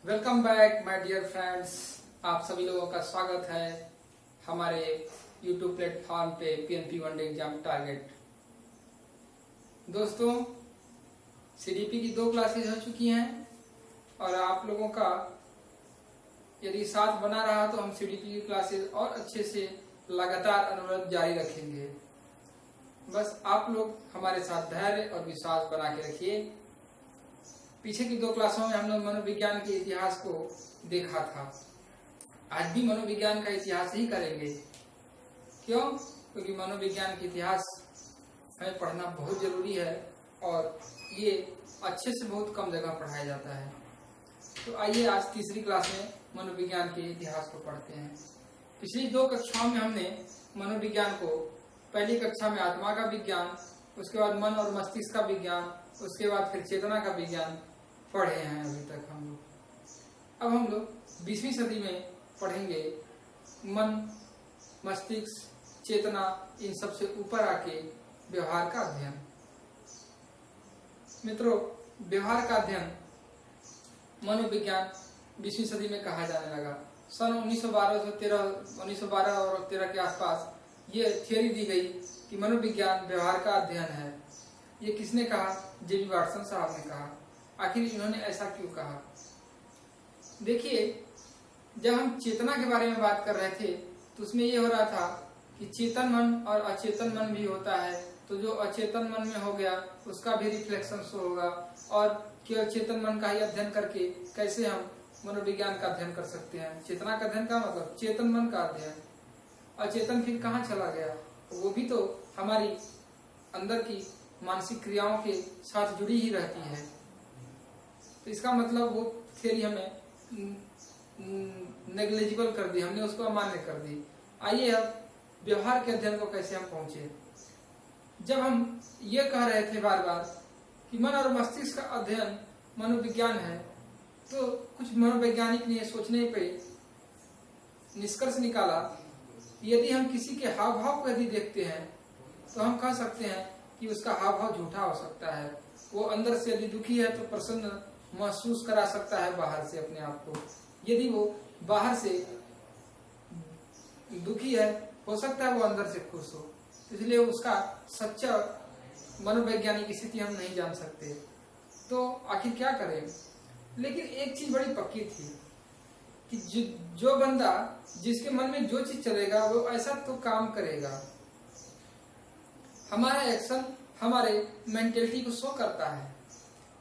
Welcome back my dear friends. आप सभी लोगों का स्वागत है हमारे YouTube प्लेटफॉर्म पे PNP one day exam target. दोस्तों, CDP की 2 क्लासेज हो चुकी हैं और आप लोगों का यदि साथ बना रहा तो हम CDP की क्लासेज और अच्छे से लगातार अनुरोध जारी रखेंगे। बस आप लोग हमारे साथ धैर्य और विश्वास बना के रखिए। पीछे की 2 क्लासों में हम लोग मनोविज्ञान के इतिहास को देखा था। आज भी मनोविज्ञान का इतिहास ही करेंगे। क्यों? क्योंकि मनोविज्ञान के इतिहास हमें पढ़ना बहुत जरूरी है और ये अच्छे से बहुत कम जगह पढ़ाया जाता है। तो आइए आज तीसरी क्लास में मनोविज्ञान के इतिहास को पढ़ते हैं। पिछली 2 कक्षाओं में हमने मनोविज्ञान को पहली कक्षा में आत्मा का विज्ञान, उसके बाद मन और मस्तिष्क का विज्ञान, उसके बाद फिर चेतना का विज्ञान पढ़े हैं अभी तक हम लोग। अब हम लोग 20वीं सदी में पढ़ेंगे मन, मस्तिष्क, चेतना, इन सबसे ऊपर आके व्यवहार का अध्ययन। मित्रों, व्यवहार का अध्ययन मनोविज्ञान 20वीं सदी में कहा जाने लगा। सन 1912 और 13 के आसपास ये थियोरी दी गई कि मनोविज्ञान व्यवहार का अध्ययन है। ये किसने कहा? जेबी वाटसन साहब ने कहा। आखिर इन्होंने ऐसा क्यों कहा? देखिए, जब हम चेतना के बारे में बात कर रहे थे तो उसमें ये हो रहा था कि चेतन मन और अचेतन मन भी होता है। तो जो अचेतन मन में हो गया उसका भी रिफ्लेक्शन शो होगा और केवल चेतन मन का ही अध्ययन करके कैसे हम मनोविज्ञान का अध्ययन कर सकते हैं। चेतना का अध्ययन का मतलब चेतन मन का अध्ययन। अचेतन फिर कहाँ चला गया? वो भी तो हमारी अंदर की मानसिक क्रियाओं के साथ जुड़ी ही रहती है। तो इसका मतलब वो थियरी हमें नेग्लिजिबल कर दी, हमने उसको अमान्य कर दी। आइए अब व्यवहार के अध्ययन को कैसे हम पहुंचे। जब हम ये कह रहे थे बार बार कि मन और मस्तिष्क का अध्ययन मनोविज्ञान है, तो कुछ मनोवैज्ञानिक ने सोचने पे निष्कर्ष निकाला कि यदि हम किसी के हाव भाव को यदि देखते हैं तो हम कह सकते हैं कि उसका हाव भाव झूठा हो सकता है। वो अंदर से यदि दुखी है तो प्रसन्न महसूस करा सकता है बाहर से अपने आप को। यदि वो बाहर से दुखी है, हो सकता है वो अंदर से खुश हो। इसलिए उसका सच्चा मनोवैज्ञानिक स्थिति हम नहीं जान सकते। तो आखिर क्या करें? लेकिन एक चीज बड़ी पक्की थी कि जो बंदा जिसके मन में जो चीज चलेगा वो ऐसा तो काम करेगा। हमारा एक्शन हमारे मेंटेलिटी को शो करता है।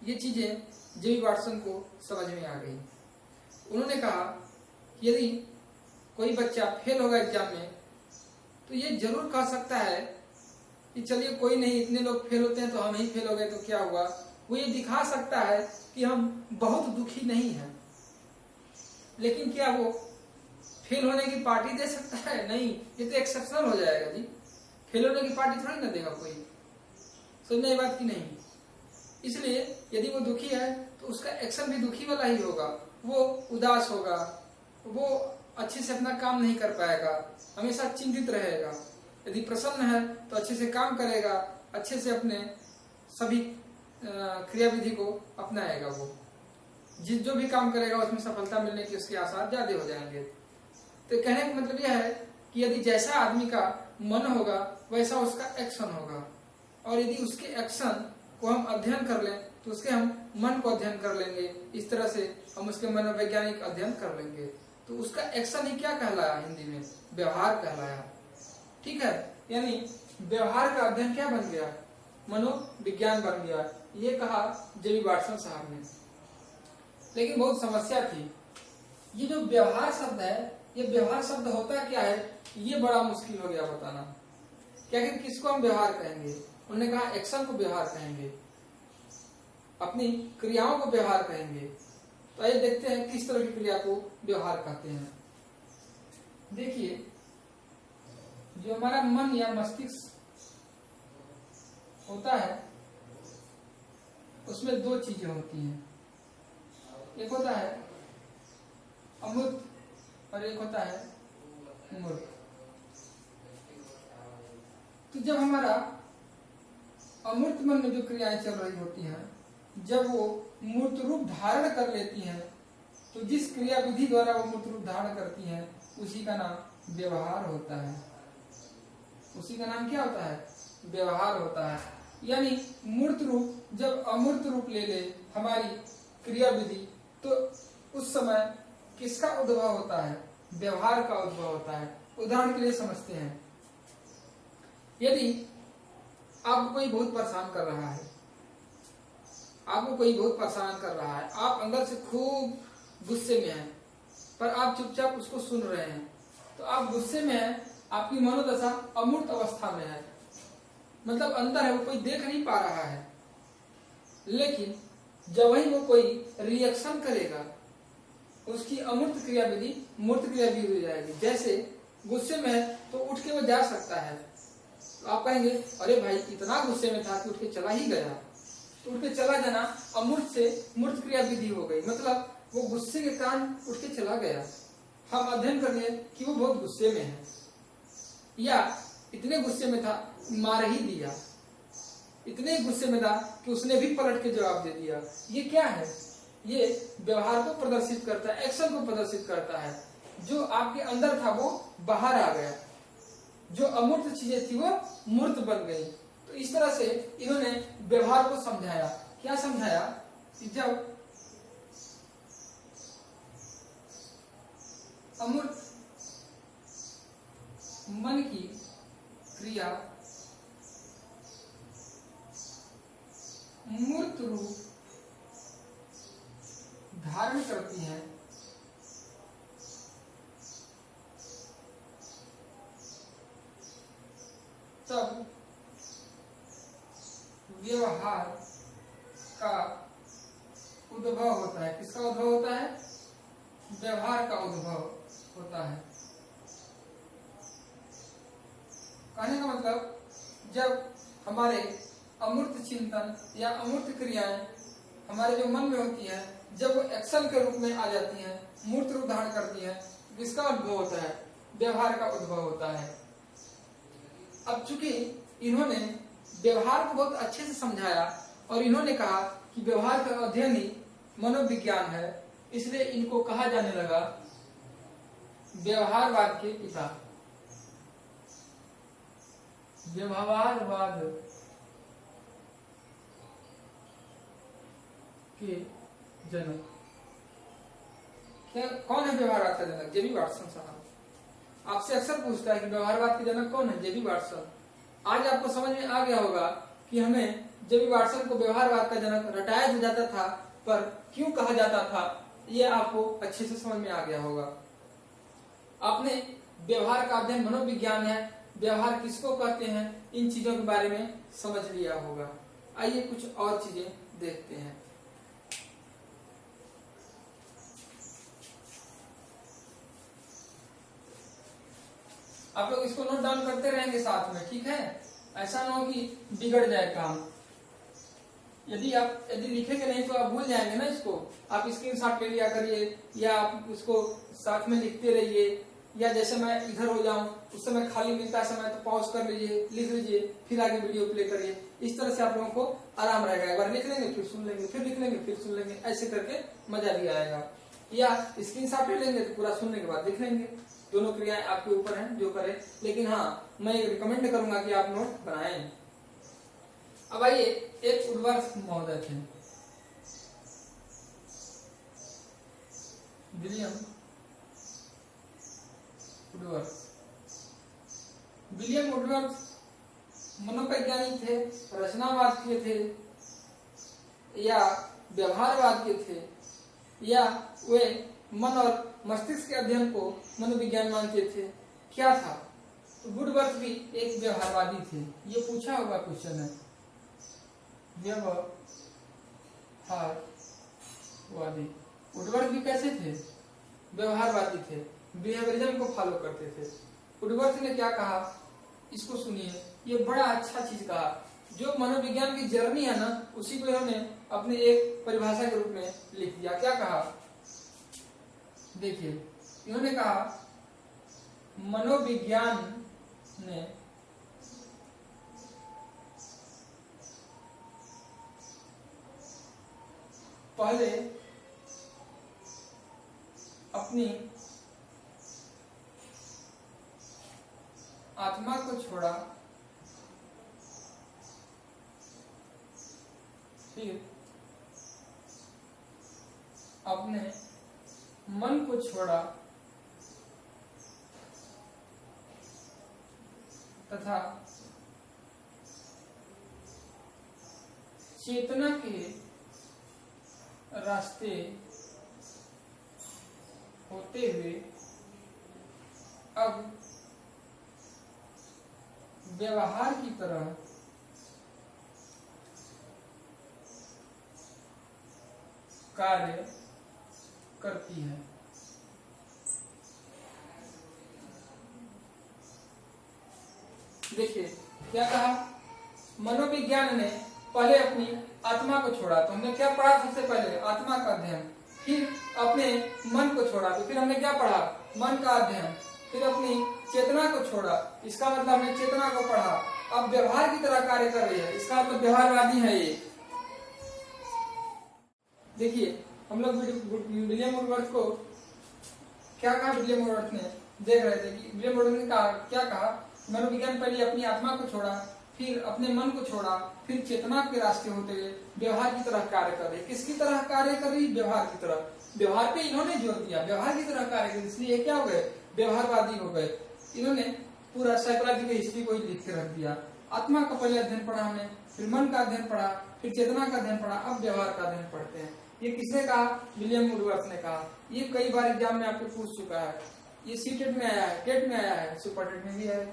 ये चीजें जेबी वाटसन को समझ में आ गई। उन्होंने कहा कि यदि कोई बच्चा फेल होगा एग्जाम में तो ये जरूर कह सकता है कि चलिए कोई नहीं, इतने लोग फेल होते हैं तो हम ही फेल हो गए तो क्या हुआ। वो ये दिखा सकता है कि हम बहुत दुखी नहीं हैं। लेकिन क्या वो फेल होने की पार्टी दे सकता है? नहीं, ये तो एक्सेप्शनल हो जाएगा जी। फेल होने की पार्टी थोड़ी ना देगा कोई। समझने बात की नहीं। इसलिए यदि वो दुखी है तो उसका एक्शन भी दुखी वाला ही होगा। वो उदास होगा, वो अच्छे से अपना काम नहीं कर पाएगा, हमेशा चिंतित रहेगा। यदि प्रसन्न है तो अच्छे से काम करेगा, अच्छे से अपने सभी क्रियाविधि को अपनाएगा। वो जो भी काम करेगा उसमें सफलता मिलने के उसके आसार ज्यादा हो जाएंगे। तो कहने का मतलब यह है कि यदि जैसा आदमी का मन होगा वैसा उसका एक्शन होगा। और यदि उसके एक्शन को हम अध्ययन कर लें तो उसके हम मन को अध्ययन कर लेंगे। इस तरह से हम उसके मनोवैज्ञानिक अध्ययन कर लेंगे। तो उसका एक्शन ही क्या कहलाया? हिंदी में व्यवहार कहलाया। ठीक है, यानी व्यवहार का अध्ययन क्या बन गया? मनोविज्ञान बन गया। ये कहा जेबी वाटसन साहब ने। लेकिन बहुत समस्या थी। ये जो व्यवहार शब्द है, ये व्यवहार शब्द होता क्या है, ये बड़ा मुश्किल हो गया बताना। क्या किसको हम व्यवहार कहेंगे? उन्होंने कहा एक्शन को व्यवहार कहेंगे, अपनी क्रियाओं को व्यवहार कहेंगे। तो आइए देखते हैं किस तरह की क्रिया को व्यवहार कहते हैं। देखिए, जो हमारा मन या मस्तिष्क होता है उसमें 2 चीजें होती हैं। एक होता है अमूर्त और एक होता है मूर्त। तो जब हमारा अमूर्त मन में जो क्रियाएं चल रही होती हैं, जब वो मूर्त रूप धारण कर लेती हैं तो जिस क्रिया विधि द्वारा वो मूर्त रूप धारण करती है उसी का नाम व्यवहार होता है। उसी का नाम क्या होता है? व्यवहार होता है। यानी मूर्त रूप जब अमूर्त रूप ले ले हमारी क्रिया विधि, तो उस समय किसका उद्भव होता है? व्यवहार का उद्भव होता है। उदाहरण के लिए समझते हैं, यदि आपको कोई बहुत परेशान कर रहा है, आपको कोई बहुत परेशान कर रहा है, आप अंदर से खूब गुस्से में हैं, पर आप चुपचाप उसको सुन रहे हैं, तो आप गुस्से में हैं, आपकी मनोदशा अमूर्त अवस्था में है, मतलब अंदर है, वो कोई देख नहीं पा रहा है। लेकिन जब वही वो कोई रिएक्शन करेगा, उसकी अमूर्त क्रिया विधि मूर्त क्रिया विधि हो जाएगी। जैसे गुस्से में है तो उठ के वो जा सकता है, तो आप कहेंगे अरे भाई इतना गुस्से में था कि उठ के चला ही गया, तो उठ के चला जाना अमूर्त से मूर्त क्रिया विधि हो गई, मतलब वो गुस्से के कारण उठ के चला गया। हम अध्ययन कर लिए कि वो बहुत गुस्से में है, या इतने गुस्से में था मार ही दिया, इतने गुस्से में था कि उसने भी पलट के जवाब दे दिया। ये क्या है? ये व्यवहार को प्रदर्शित करता है, एक्शन को प्रदर्शित करता है। जो आपके अंदर था वो बाहर आ गया, जो अमूर्त चीजें थी वो मूर्त बन गई। तो इस तरह से इन्होंने व्यवहार को समझाया। क्या समझाया? कि जब अमूर्त मन की क्रिया मूर्त रूप धारण करती है, तब व्यवहार का उद्भव होता है। किसका उद्भव होता है? व्यवहार का उद्भव होता है। कहने का मतलब, जब हमारे अमूर्त चिंतन या अमूर्त क्रियाएं हमारे जो मन में होती है, जब वो एक्शन के रूप में आ जाती हैं, मूर्त रूप धारण करती हैं, किसका उद्भव होता है? व्यवहार का उद्भव होता है। अब चूंकि इन्होंने व्यवहार को बहुत अच्छे से समझाया और इन्होंने कहा कि व्यवहार का अध्ययन ही मनोविज्ञान है, इसलिए इनको कहा जाने लगा व्यवहारवाद के पिता, व्यवहारवाद के जनक। क्या कौन है व्यवहारवाद का जनक? जेबी वाटसन साहब। आपसे अक्सर पूछता है कि व्यवहारवाद के जनक कौन है? जेबी वाटसन। आज आपको समझ में आ गया होगा कि हमें जेबी वाटसन को व्यवहारवाद का जनक रटाया जो जाता था, पर क्यों कहा जाता था, यह आपको अच्छे से समझ में आ गया होगा। आपने व्यवहार का अध्ययन मनोविज्ञान है, व्यवहार किसको कहते हैं, इन चीजों के बारे में समझ लिया होगा। आइए कुछ और चीजें देखते हैं। आप लोग इसको नोट डाउन करते रहेंगे साथ में, ठीक है? ऐसा ना हो कि बिगड़ जाए काम। यदि लिखेंगे नहीं तो आप भूल जाएंगे ना इसको। आप स्क्रीनशॉट ले लिया करिए, या आप उसको साथ में लिखते रहिए, या जैसे मैं इधर हो जाऊं उस समय खाली मिलता है समय तो पॉज कर लीजिए, लिख लीजिए, फिर आगे वीडियो प्ले करिए। इस तरह से आप लोगों को आराम रहेगा। एक बार लिख लेंगे फिर सुन लेंगे, फिर लिख लेंगे फिर सुन लेंगे, ऐसे करके मजा भी आएगा। या स्क्रीनशॉट ले लेंगे तो पूरा सुनने के बाद लिख लेंगे। दोनों क्रियाएं आपके ऊपर हैं, जो करें। लेकिन हाँ, मैं रिकमेंड करूंगा कि आप नोट बनाएं। अब आइए, एक उर्वरक महोदय थे, विलियम वुडवर्थ। विलियम वुडवर्थ मनोवैज्ञानिक थे, रचनावाद के थे, या व्यवहारवाद के थे, या वे मन और मस्तिष्क के अध्ययन को मनोविज्ञान मानते थे? क्या था? तो वुडवर्थ भी एक व्यवहारवादी थे। ये पूछा हुआ क्वेश्चन है। व्यवहारवादी वुडवर्थ भी कैसे थे? व्यवहारवादी थे, बिहेवियरिज्म को फॉलो करते थे। वुडवर्थ ने क्या कहा, इसको सुनिए। ये बड़ा अच्छा चीज कहा। जो मनोविज्ञान की जर्नी है ना, उसी को इन्होंने अपने एक परिभाषा के रूप में लिख दिया। क्या कहा? देखिए, इन्होंने कहा मनोविज्ञान ने पहले अपनी आत्मा को छोड़ा, फिर अपने मन को छोड़ा तथा चेतना के रास्ते होते हुए अब व्यवहार की तरह कार्य करती है। देखिए क्या कहा, मनोविज्ञान ने पहले अपनी आत्मा को छोड़ा, तो हमने क्या पढ़ा सबसे पहले, आत्मा का अध्ययन, फिर अपने मन को छोड़ा, तो फिर हमने क्या पढ़ा, मन का अध्ययन, फिर अपनी चेतना को छोड़ा, इसका मतलब हमने चेतना को पढ़ा, अब व्यवहार की तरह कार्य कर रही है, इसका मतलब व्यवहारवादी है ये। देखिए हम लोग विलियम वुडवर्थ को क्या कहा, विलियम वुडवर्थ ने देख रहे थे कि विलियम वुडवर्थ ने कहा, क्या कहा, मनोविज्ञान पहले अपनी आत्मा को छोड़ा, फिर अपने मन को छोड़ा, फिर चेतना के रास्ते होते हुए व्यवहार की तरह कार्य कर रही। किसकी तरह कार्य कर रही, व्यवहार की तरह। व्यवहार पे इन्होंने जोर दिया, व्यवहार की तरह कार्य कर, इसलिए क्या हो गए, व्यवहारवादी हो गए। इन्होंने पूरा साइकोलॉजी की हिस्ट्री को ही लिख के रख दिया। आत्मा का पहले अध्ययन पढ़ा हमने, फिर मन का अध्ययन पढ़ा, फिर चेतना का अध्ययन पढ़ा, अब व्यवहार का अध्ययन पढ़ते हैं। ये किसने कहा, विलियम वुडवर्थ ने कहा। ये कई बार एग्जाम में आपको पूछ चुका है, ये सीटेट में आया है, टेट में आया है, सुपर टेट में भी आएगा,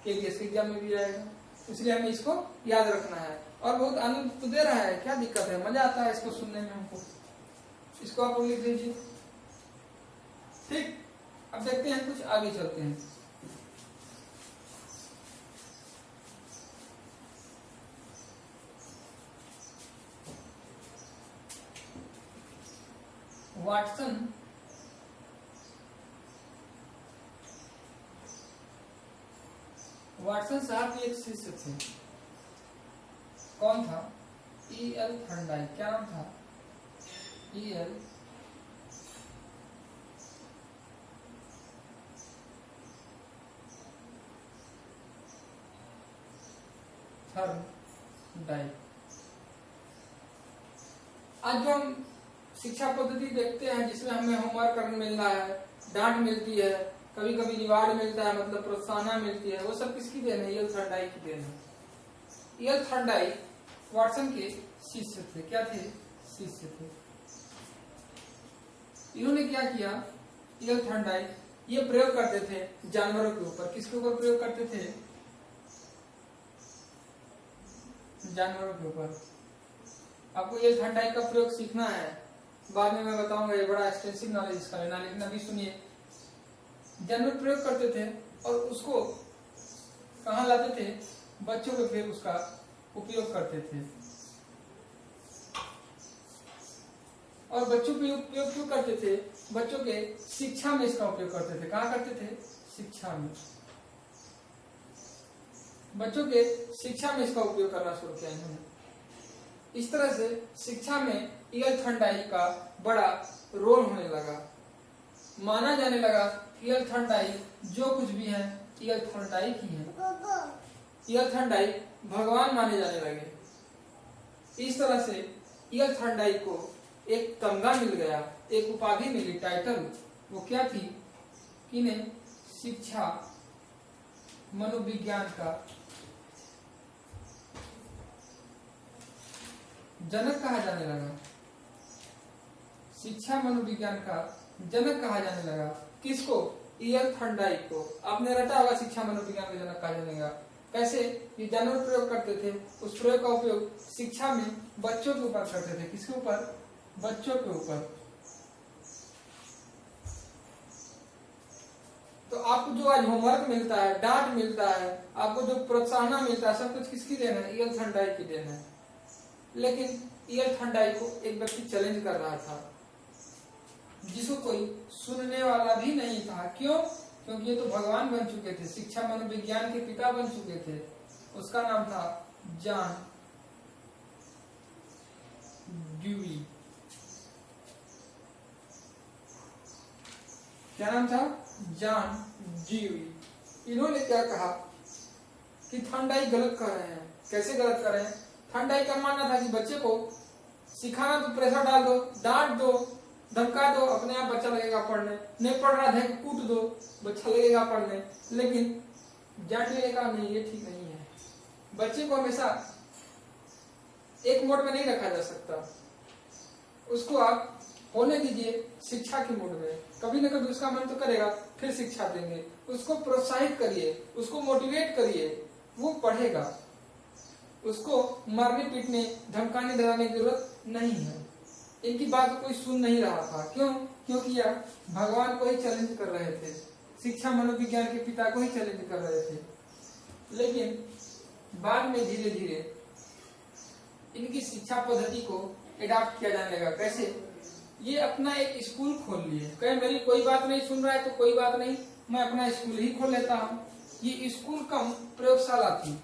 केवीएस के एग्जाम में भी आएगा, इसलिए हमें इसको याद रखना है। और बहुत आनंद तो दे रहा है, क्या दिक्कत है, मजा आता है इसको सुनने में हमको। इसको आप लिख दीजिए, ठीक। अब देखते हैं, कुछ आगे चलते हैं। वाटसन साहब के एक शिष्य थे, कौन था, E.L. थर्नडाइक। क्या नाम था, E.L. थर्नडाइक। आज जो हम शिक्षा पद्धति देखते हैं, जिसमें हमें होमवर्क करने मिल रहा है, डांट मिलती है, कभी कभी रिवार्ड मिलता है, मतलब प्रोत्साहन मिलती है, वो सब किसकी देन है, E.L. थर्नडाइक की देन है। E.L. थर्नडाइक वाटसन के शिष्य थे। क्या थे, शिष्य थे। इन्होंने क्या किया, E.L. थर्नडाइक ये प्रयोग करते थे जानवरों के ऊपर। किसके ऊपर प्रयोग करते थे, जानवरों के ऊपर। आपको E.L. थर्नडाइक का प्रयोग सीखना है, बाद में मैं बताऊंगा, ये बड़ा एक्सटेंसिव नॉलेज इसका लेना, लेकिन अभी सुनिए। जानवर प्रयोग करते थे और उसको कहाँ लाते थे, बच्चों को फिर उसका उपयोग करते थे। और बच्चों के उपयोग क्यों करते थे, बच्चों के शिक्षा में इसका उपयोग करते थे। कहाँ करते थे, शिक्षा में। बच्चों के शिक्षा में इसका उपयोग करना शुरू किया इन्होंने। इस तरह से शिक्षा में E.L. थर्नडाइक का बड़ा रोल होने लगा। माना जाने लगा E.L. थर्नडाइक जो कुछ भी है E.L. थर्नडाइक ही है। E.L. थर्नडाइक भगवान माने जाने लगे। इस तरह से E.L. थर्नडाइक को एक तमगा मिल गया, एक उपाधि मिली, टाइटल। वो क्या थी, इन्हें शिक्षा मनोविज्ञान का जनक कहा जाने लगा। शिक्षा मनोविज्ञान का जनक कहा जाने लगा। किसको, E.L. थर्नडाइक को। आपने रटा होगा शिक्षा मनोविज्ञान का जनक कहा जाएगा। कैसे, ये जानवर प्रयोग करते थे, उस प्रयोग का उपयोग शिक्षा में बच्चों के ऊपर करते थे। किसके ऊपर, बच्चों के ऊपर। तो आपको जो आज होमवर्क मिलता है, डांट मिलता है, आपको जो प्रोत्साहन मिलता है, सब कुछ किसकी देन है, E.L. थर्नडाइक की देन है। लेकिन E.L. थर्नडाइक को एक व्यक्ति चैलेंज कर रहा था, जिसको कोई सुनने वाला भी नहीं था। क्यों, क्योंकि ये तो भगवान बन चुके थे, शिक्षा मनोविज्ञान के पिता बन चुके थे। उसका नाम था जॉन ड्यूई। क्या नाम था, जॉन डीवी। इन्होंने क्या कहा कि थॉर्नडाइक गलत कर रहे हैं। कैसे गलत कर रहे हैं? थॉर्नडाइक का मानना था कि बच्चे को सिखाना तो प्रेशर डाल दो, डांट दो, धमका दो, अपने आप बच्चा लगेगा पढ़ने, नहीं पढ़ रहा है कूट दो, बच्चा लगेगा पढ़ने। लेकिन जॉन डीवी ने कहा नहीं, ये ठीक नहीं है। बच्चे को हमेशा एक मोड में नहीं रखा जा सकता, उसको आप होने दीजिए शिक्षा के मूड में। कभी न कभी उसका मन तो करेगा, फिर शिक्षा देंगे। उसको प्रोत्साहित करिए, उसको मोटिवेट करिए, वो पढ़ेगा। उसको मारने पीटने धमकाने डराने की जरूरत नहीं है। इनकी बात कोई सुन नहीं रहा था। क्यों? क्योंकि यह भगवान को ही चैलेंज कर रहे थे, शिक्षा मनोविज्ञान के पिता को ही चैलेंज कर रहे थे। लेकिन बाद में धीरे धीरे इनकी शिक्षा पद्धति को एडाप्ट किया जाने लगा। कैसे? ये अपना एक स्कूल खोल लिए। कहे मेरी कोई बात नहीं सुन रहा है तो कोई बात नहीं, मैं अपना स्कूल ही खोल लेता हूँ। ये स्कूल कम प्रयोगशाला थी,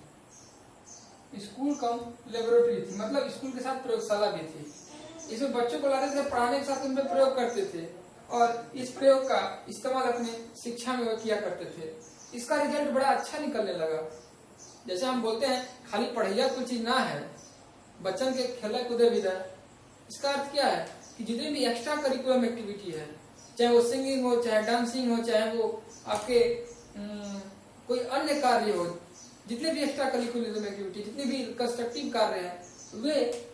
स्कूल कम लेबोरेटरी थी, मतलब स्कूल के साथ प्रयोगशाला भी थी। इसमें बच्चों को लाते थे, पढ़ाने के साथ उन पर प्रयोग करते थे और इस प्रयोग का इस्तेमाल अपने शिक्षा में किया करते थे। इसका रिजल्ट बड़ा अच्छा निकलने लगा। जैसे हम बोलते हैं खाली पढ़ाइया कोई चीज ना है, बच्चन के खेले कूदे भी रहे। इसका अर्थ क्या है कि जितनी भी एक्स्ट्रा करिकुलम एक्टिविटी है, चाहे वो सिंगिंग हो, चाहे डांसिंग हो, चाहे वो आपके कोई अन्य कार्य हो, जितने भी एक्स्ट्रा करिकुलम एक्टिविटी, जितने भी कंस्ट्रक्टिव कार्य हैं, वे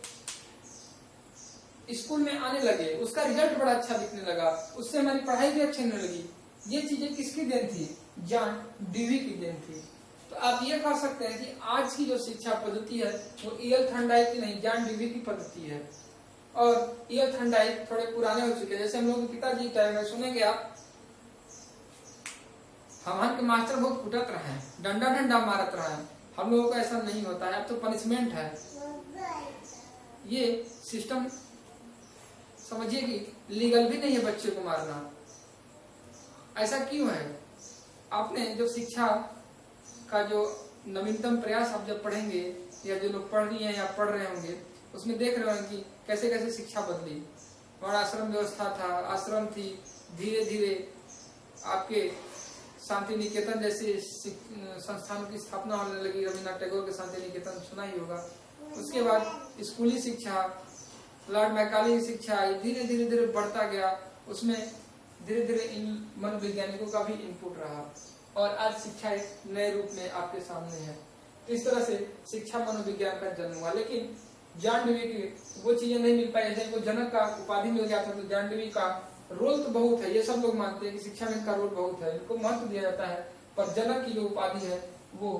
स्कूल में आने लगे। उसका रिजल्ट बड़ा अच्छा दिखने लगा, उससे हमारी पढ़ाई भी अच्छी होने लगी। ये चीजें किसकी देन थी? जॉन डीवी की देन थी। तो आप ये कह सकते हैं कि आज की जो शिक्षा पद्धति है वो ईएल थॉर्नडाइक की नहीं, जॉन डीवी की पद्धति है। और ईएल थॉर्नडाइक थोड़े पुराने हो चुके हैं। जैसे हम लोग के पिताजी टाइम में सुनेंगे आप, हमारे के मास्टर बहुत कुटत रहे हैं, डंडा डंडा मारत रहे हैं। हम लोगों का ऐसा नहीं होता है, अब तो पनिशमेंट है। ये सिस्टम समझिए कि लीगल भी नहीं है बच्चे को मारना। ऐसा क्यों है? आपने जो शिक्षा का जो नवीनतम प्रयास आप जब पढ़ेंगे, या जो लोग पढ़ रही हैं या पढ़ रहे होंगे, उसमें देख रहे होंगे कि कैसे कैसे शिक्षा बदली। और आश्रम व्यवस्था था, आश्रम थी, धीरे धीरे आपके शांति निकेतन जैसे संस्थानों की स्थापना होने लगी। रविन्द्रनाथ टैगोर के शांति निकेतन सुना ही होगा। उसके बाद स्कूली शिक्षा, लॉर्ड मैकाले की शिक्षा धीरे धीरे धीरे बढ़ता गया। उसमें धीरे धीरे इन मनोवैज्ञानिकों का भी इनपुट रहा और आज शिक्षा एक नए रूप में आपके सामने है। इस तरह से शिक्षा मनोविज्ञान का जन्म हुआ। लेकिन जॉन डीवी की वो चीजें नहीं मिल पाई। जैसे जनक का उपाधि मिल गया था, तो जॉन डीवी का रोल तो बहुत है, ये सब लोग मानते हैं कि शिक्षा में इनका रोल बहुत है, इनको महत्व दिया जाता है। पर जनक की जो उपाधि है वो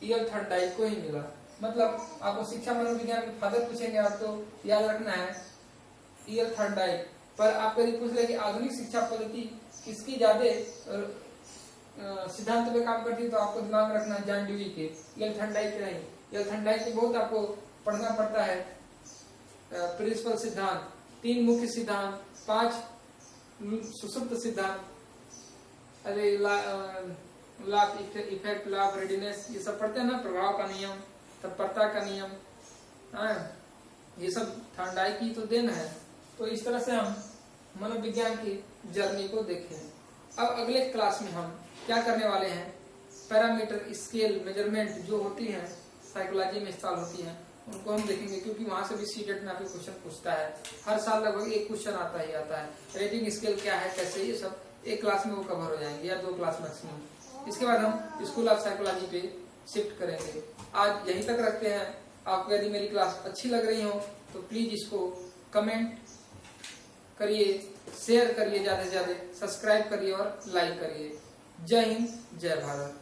ईएल थॉर्नडाइक को ही मिला। मतलब आपको शिक्षा मनोविज्ञान के फादर पूछेंगे आप तो याद रखना है ईएल थॉर्नडाइक। पर आप यदि पूछ रहे कि आधुनिक शिक्षा पद्धति किसकी ज्यादा सिद्धांत पे काम करती है, तो आपको दिमाग में रखना है जॉन डीवी के, ईएल थॉर्नडाइक के नहीं। ईएल थॉर्नडाइक के बहुत आपको पढ़ना पड़ता है। प्रिंसिपल सिद्धांत, 3 मुख्य सिद्धांत, 5 सुषुप्त सिद्धांत, अरे law of effect, law of readiness, ये सब पढ़ते हैं ना, प्रभाव का नियम, तत्परता का नियम, ये सब थॉर्नडाइक की तो देन है। तो इस तरह से हम मनोविज्ञान की जर्नी को देखें। अब अगले क्लास में हम क्या करने वाले हैं, पैरामीटर, स्केल, मेजरमेंट जो होती हैं साइकोलॉजी में इस्तेमाल होती हैं, उनको हम देखेंगे। क्योंकि वहां से भी सीटेट में आपको क्वेश्चन पूछता है, हर साल लगभग एक क्वेश्चन आता ही आता है। रेटिंग स्केल क्या है, कैसे, ये सब एक क्लास में वो कवर हो जाएंगे या 2 क्लास मैक्सिमम। इसके बाद हम स्कूल ऑफ साइकोलॉजी पे शिफ्ट करेंगे। आज यहीं तक रखते हैं। आपको यदि मेरी क्लास अच्छी लग रही हो तो प्लीज इसको कमेंट करिए, शेयर करिए, ज्यादा से ज्यादा सब्सक्राइब करिए और लाइक करिए। जय हिंद, जय भारत।